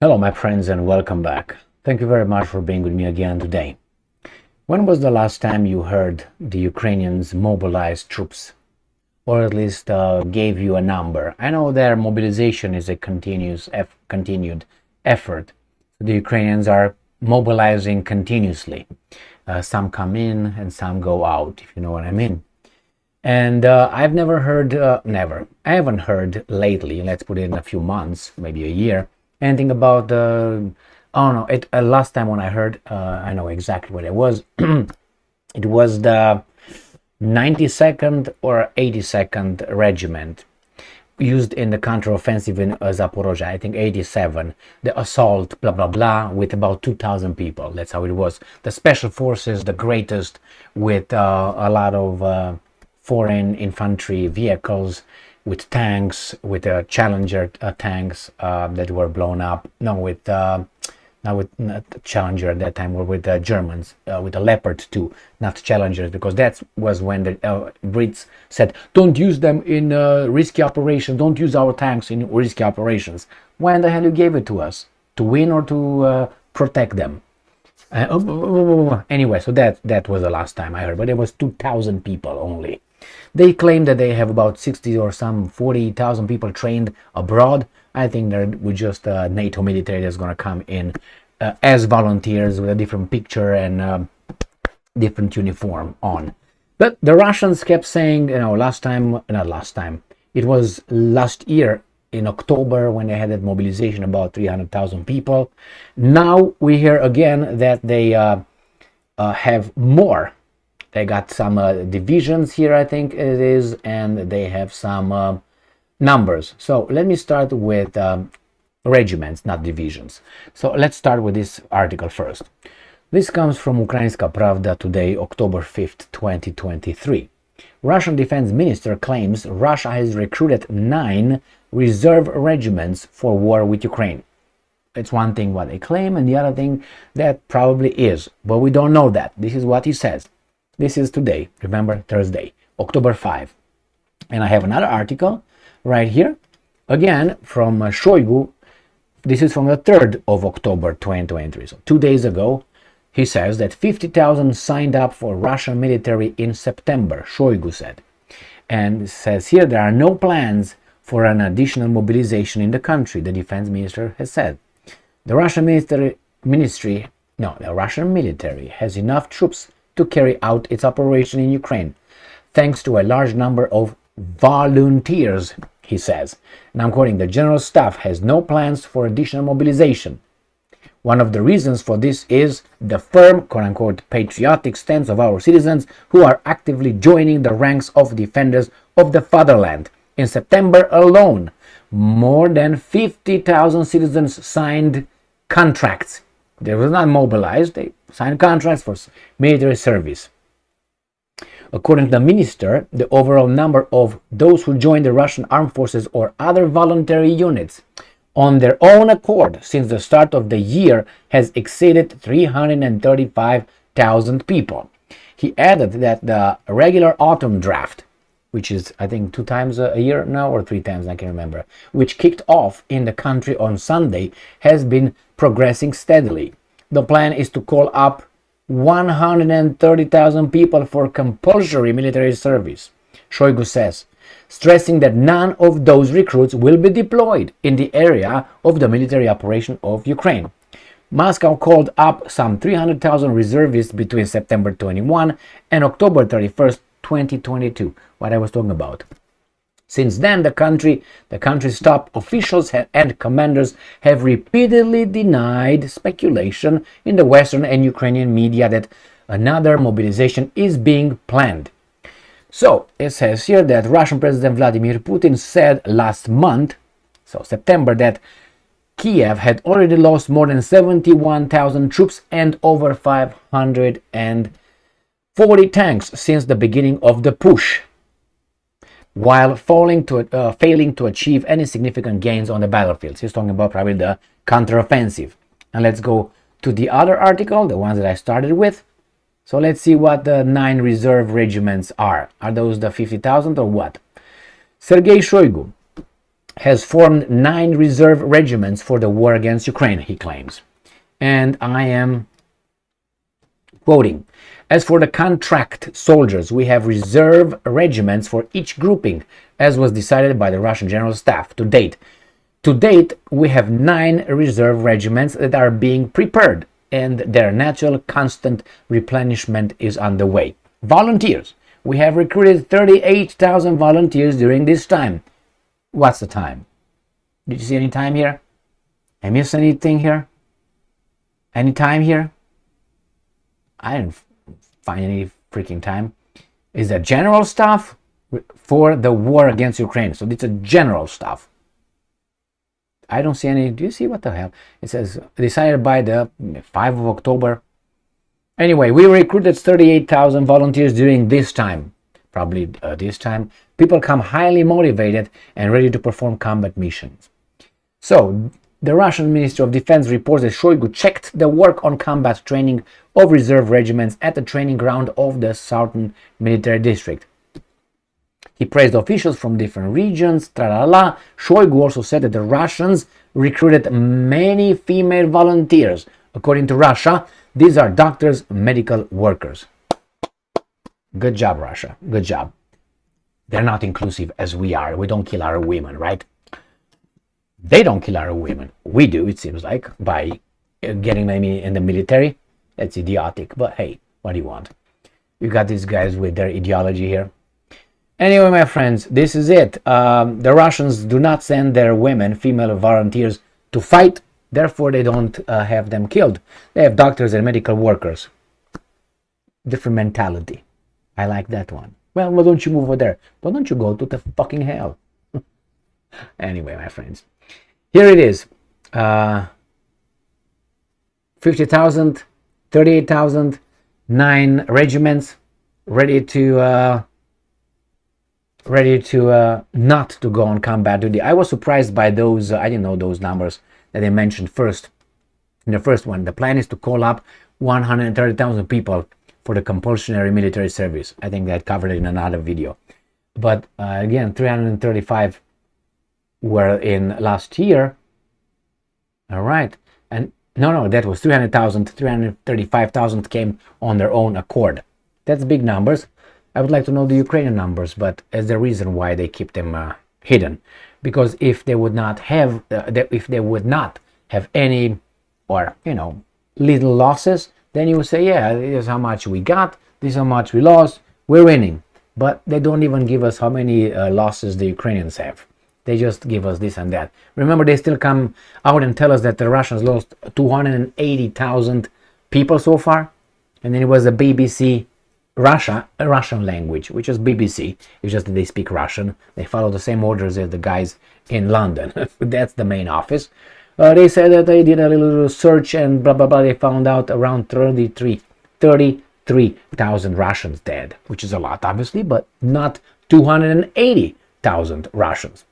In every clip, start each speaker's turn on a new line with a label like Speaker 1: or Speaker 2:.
Speaker 1: Hello, my friends, and welcome back. Thank you very much for being with me again today. When was the last time you heard the Ukrainians mobilize troops, or at least gave you a number? I know their mobilization is a continued effort. The Ukrainians are mobilizing continuously. Some come in and some go out, if you know what I mean. And I've never heard, I haven't heard lately, let's put it in a few months, maybe a year, anything about last time when I heard, I know exactly what it was. It was the 92nd or 82nd Regiment used in the counteroffensive in Zaporozhye, I think 87, the assault, blah, blah, blah, with about 2,000 people. That's how it was. The special forces, the greatest, with a lot of foreign infantry vehicles, with tanks, with Challenger tanks that were blown up. No, with not with not Challenger at that time, or with the Germans, with the Leopard 2, not Challengers, because that was when the Brits said, don't use them in risky operations, don't use our tanks in risky operations. When the hell you gave it to us? To win or to protect them? Anyway, so that was the last time I heard, but it was 2,000 people only. They claim that they have about 60 or some 40,000 people trained abroad. I think there was just NATO military that's going to come in as volunteers with a different picture and different uniform on. But the Russians kept saying, it was last year in October when they had that mobilization, about 300,000 people. Now we hear again that they have more. They got some divisions here, I think it is, and they have some numbers. So let me start with regiments, not divisions. So let's start with this article first. This comes from Ukrainska Pravda today, October 5th, 2023. Russian defense minister claims Russia has recruited 9 reserve regiments for war with Ukraine. It's one thing what they claim, and the other thing that probably is, but we don't know that. This is what he says. This is today, remember, Thursday, October 5. And I have another article right here, again from Shoigu. This is from the 3rd of October 2023, so 2 days ago. He says that 50,000 signed up for Russian military in September, Shoigu said. And says here there are no plans for an additional mobilization in the country, the defense minister has said. The Russian military has enough troops to carry out its operation in Ukraine, thanks to a large number of volunteers, he says. And I'm quoting, the general staff has no plans for additional mobilization. One of the reasons for this is the firm, quote-unquote, patriotic stance of our citizens who are actively joining the ranks of defenders of the fatherland. In September alone, more than 50,000 citizens signed contracts. They were not mobilized, they signed contracts for military service. According to the minister, the overall number of those who joined the Russian armed forces or other voluntary units on their own accord since the start of the year has exceeded 335,000 people. He added that the regular autumn draft, which is I think 2 times a year now or 3 times, I can't remember, which kicked off in the country on Sunday, has been progressing steadily. The plan is to call up 130,000 people for compulsory military service, Shoigu says, stressing that none of those recruits will be deployed in the area of the military operation of Ukraine. Moscow called up some 300,000 reservists between September 21 and October 31st, 2022, what I was talking about. Since then, the country's top officials and commanders have repeatedly denied speculation in the Western and Ukrainian media that another mobilization is being planned. So, it says here that Russian President Vladimir Putin said last month, so September, that Kiev had already lost more than 71,000 troops and over 540 tanks since the beginning of the push, while failing to achieve any significant gains on the battlefields. He's talking about probably the counteroffensive. And let's go to the other article, the ones that I started with. So let's see what the 9 reserve regiments are. Are those the 50,000 or what? Sergei Shoigu, has formed 9 reserve regiments for the war against Ukraine, he claims. And I am quoting, as for the contract soldiers, we have reserve regiments for each grouping, as was decided by the Russian General Staff to date. To date, we have 9 reserve regiments that are being prepared, and their natural constant replenishment is underway. Volunteers. We have recruited 38,000 volunteers during this time. What's the time? Did you see any time here? I missed anything here? Any time here? I didn't find any freaking time. Is that general stuff for the war against Ukraine? So it's a general stuff. I don't see any. Do you see what the hell? It says decided by the 5 of October. Anyway, we recruited 38,000 volunteers during this time. Probably this time. People come highly motivated and ready to perform combat missions. So, the Russian Ministry of Defense reports that Shoigu checked the work on combat training of reserve regiments at the training ground of the Southern Military District. He praised officials from different regions. Tralala. Shoigu also said that the Russians recruited many female volunteers. According to Russia, these are doctors, medical workers. Good job, Russia. Good job. They're not inclusive as we are. We don't kill our women, right? They don't kill our women. We do, it seems like, by getting them in the military. That's idiotic. But hey, what do you want? You got these guys with their ideology here. Anyway, my friends, this is it. The Russians do not send their women, female volunteers, to fight. Therefore, they don't have them killed. They have doctors and medical workers. Different mentality. I like that one. Well, why don't you move over there? Why don't you go to the fucking hell? Anyway, my friends. Here it is. 50,000, 38,000, 9 regiments ready to not to go on combat duty. I was surprised by those. I didn't know those numbers that they mentioned first. In the first one, the plan is to call up 130,000 people for the compulsory military service. I think that covered it in another video. But again, 335 were in last year. All right. And no, that was 300,000. 335,000 came on their own accord. That's big numbers. I would like to know the Ukrainian numbers, but as the reason why they keep them hidden. Because if they would not have any, or little losses, then you would say, yeah, this is how much we got, this is how much we lost, we're winning. But they don't even give us how many losses the Ukrainians have. They just give us this and that. Remember, they still come out and tell us that the Russians lost 280,000 people so far. And then it was the BBC Russian language, which is BBC. It's just that they speak Russian. They follow the same orders as the guys in London. That's the main office. They said that they did a little search and blah, blah, blah. They found out around 33,000 Russians dead, which is a lot, obviously, but not 280,000 Russians.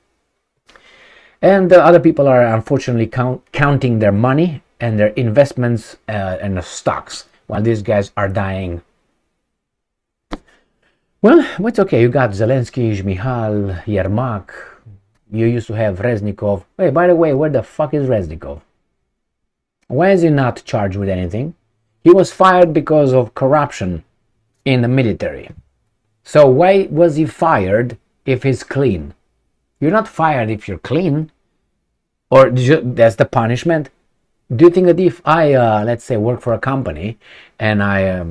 Speaker 1: And other people are unfortunately counting their money and their investments and the stocks while these guys are dying. Well, it's okay. You got Zelensky, Shmihal, Yermak. You used to have Reznikov. Hey, by the way, where the fuck is Reznikov? Why is he not charged with anything? He was fired because of corruption in the military. So why was he fired if he's clean? You're not fired if you're clean. Or that's the punishment? Do you think that if I, let's say, work for a company and I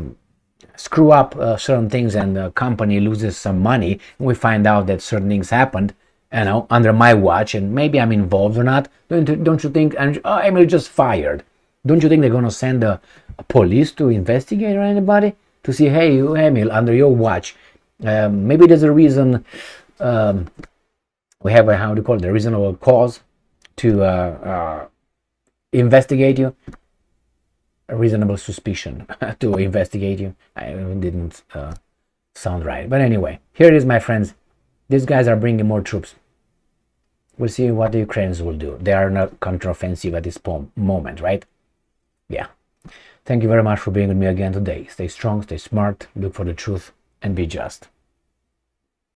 Speaker 1: screw up certain things and the company loses some money and we find out that certain things happened, under my watch, and maybe I'm involved or not, don't you think I'm just fired? Don't you think they're going to send a police to investigate or anybody to see, hey, Emil, under your watch, maybe there's a reason, we have a, how do you call it, a reasonable cause to investigate you, a reasonable suspicion to investigate you. I didn't sound right, but anyway, here it is, my friends. These guys are bringing more troops. We'll see what the Ukrainians will do. They are not counteroffensive at this moment, right? Yeah. Thank you very much for being with me again today. Stay strong, stay smart, look for the truth, and be just.